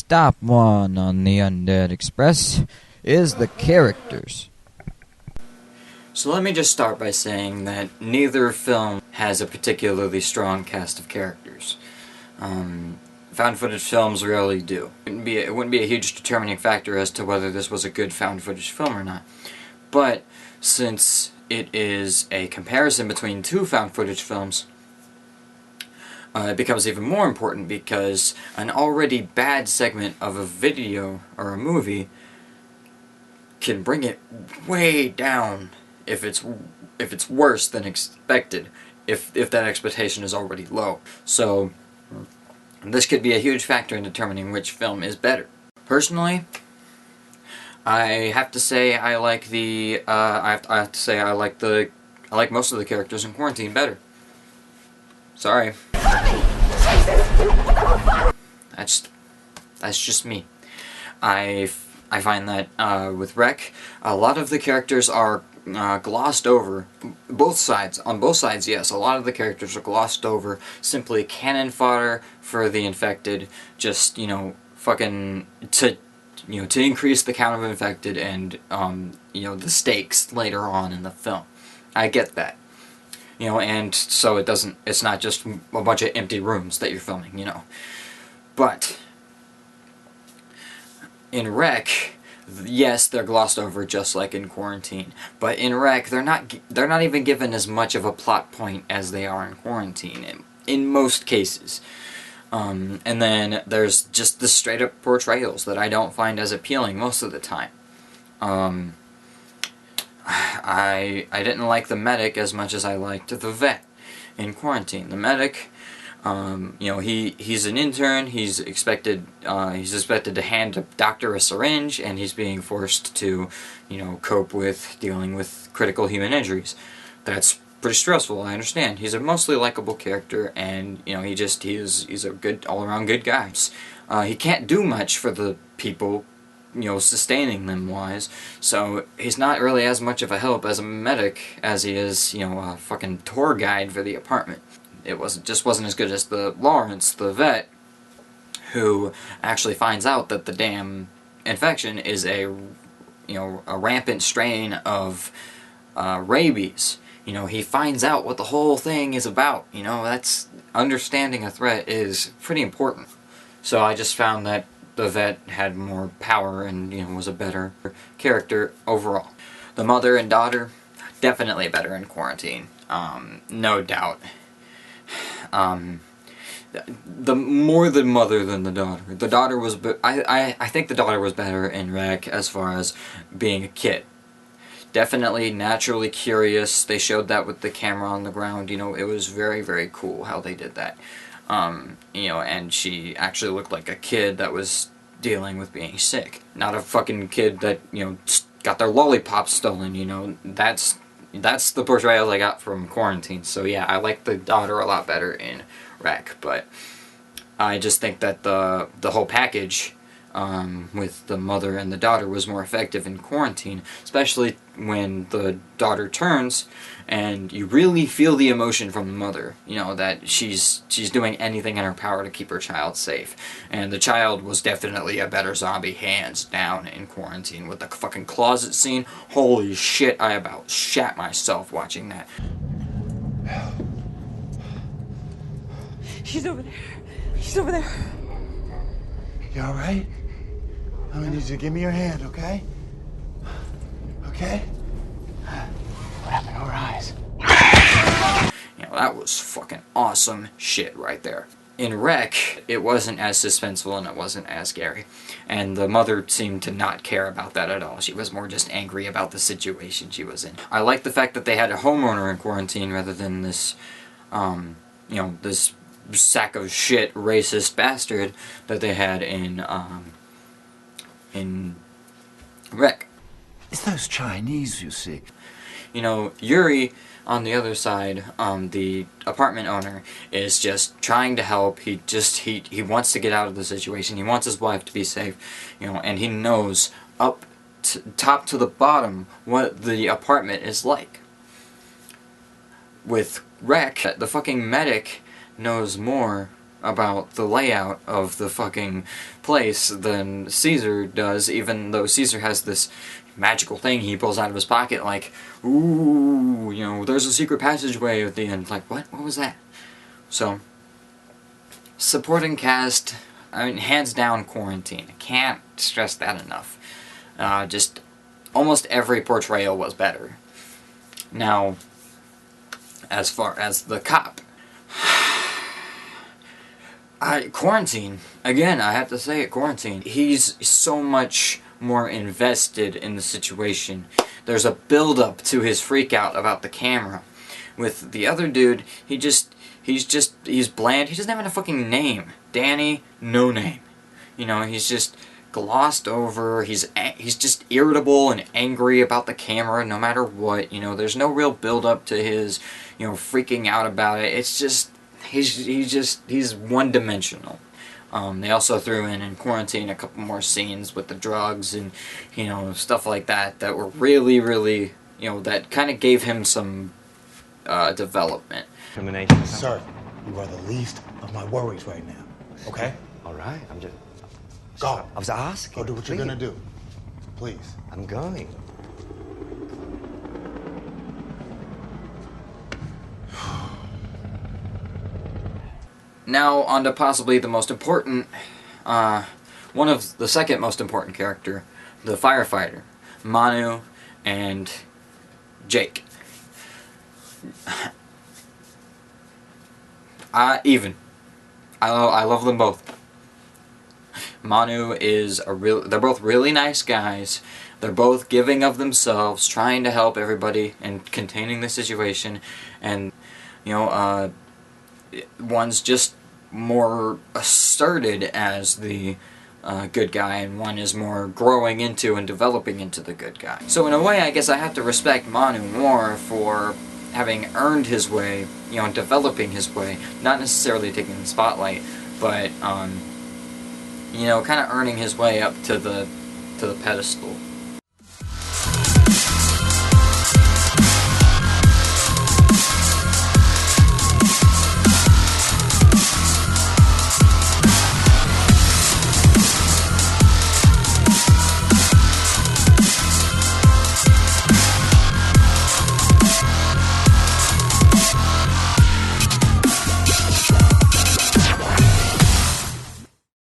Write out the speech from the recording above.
stop one on the Undead Express is the characters. So let me just start by saying that neither film has a particularly strong cast of characters. Found footage films rarely do. It wouldn't be a huge determining factor as to whether this was a good found footage film or not. But since it is a comparison between two found footage films, it becomes even more important because an already bad segment of a video or a movie can bring it way down if it's worse than expected, if that expectation is already low. So this could be a huge factor in determining which film is better. Personally, I have to say I like I like most of the characters in Quarantine better. Sorry. That's just me. I find that with Rec, a lot of the characters are glossed over. On both sides, yes, a lot of the characters are glossed over, simply cannon fodder for the infected, just, fucking to increase the count of infected and, the stakes later on in the film. I get that. And so it's not just a bunch of empty rooms that you're filming, But in Rec, yes, they're glossed over just like in Quarantine. But in Rec, they're not even given as much of a plot point as they are in Quarantine, in most cases. And then there's just the straight-up portrayals that I don't find as appealing most of the time. I didn't like the medic as much as I liked the vet in Quarantine. The medic, he's an intern. He's expected to hand a doctor a syringe, and he's being forced to, cope with dealing with critical human injuries. That's pretty stressful. I understand. He's a mostly likable character, and he's a good all-around good guy. He can't do much for the people, sustaining them wise, so he's not really as much of a help as a medic as he is, a fucking tour guide for the apartment. It wasn't as good as the Lawrence, the vet, who actually finds out that the damn infection is a rampant strain of rabies. He finds out what the whole thing is about. That's understanding a threat is pretty important. So I just found that the vet had more power and, was a better character overall. The mother and daughter, definitely better in Quarantine. No doubt. The more the mother than the daughter. The daughter was, I think the daughter was better in Rec as far as being a kid. Definitely naturally curious. They showed that with the camera on the ground. It was very, very cool how they did that. And she actually looked like a kid that was dealing with being sick. Not a fucking kid that, got their lollipop stolen, That's the portrayal I got from Quarantine. So yeah, I like the daughter a lot better in Rec, but I just think that the whole package with the mother and the daughter was more effective in Quarantine, especially when the daughter turns and you really feel the emotion from the mother, that she's doing anything in her power to keep her child safe. And the child was definitely a better zombie, hands down, in Quarantine. With the fucking closet scene, holy shit, I about shat myself watching that. She's over there. She's over there. You alright? I'm gonna need you to give me your hand, okay? Okay? What happened to her eyes? That was fucking awesome shit right there. In Rec, it wasn't as suspenseful and it wasn't as scary. And the mother seemed to not care about that at all. She was more just angry about the situation she was in. I like the fact that they had a homeowner in Quarantine rather than this, this sack of shit racist bastard that they had in Rec. It's those Chinese, you see. Yuri, on the other side, the apartment owner, is just trying to help. He wants to get out of the situation. He wants his wife to be safe, and he knows top to the bottom what the apartment is like. With Rec, the fucking medic knows more about the layout of the fucking place than Caesar does, even though Caesar has this magical thing he pulls out of his pocket, like, ooh, you know, there's a secret passageway at the end. Like, what? What was that? So, supporting cast, I mean, hands down, Quarantine. I can't stress that enough. Just almost every portrayal was better. Now, as far as the cop, Quarantine, again, I have to say it, Quarantine, he's so much more invested in the situation. There's a build-up to his freak out about the camera. With the other dude, he's bland. He doesn't have a fucking name. Danny, no name. You know, he's just glossed over. He's just irritable and angry about the camera no matter what. You know, there's no real build-up to his, you know, freaking out about it. It's just, he's one-dimensional. They also threw in Quarantine a couple more scenes with the drugs and, you know, stuff like that that were really, really, you know, that kind of gave him some development. Sir, you are the least of my worries right now, okay? All right, I'm just... Go. I was asking. Go do what you're gonna do. Please. I'm going. Now, on to possibly the most important, one of the second most important character, the firefighter, Manu and Jake. Even. I love them both. Manu is they're both really nice guys. They're both giving of themselves, trying to help everybody and containing the situation. And, you know, one's just more asserted as the good guy, and one is more growing into and developing into the good guy. So in a way, I guess I have to respect Manu more for having earned his way, you know, developing his way, not necessarily taking the spotlight, but you know, kind of earning his way up to the pedestal.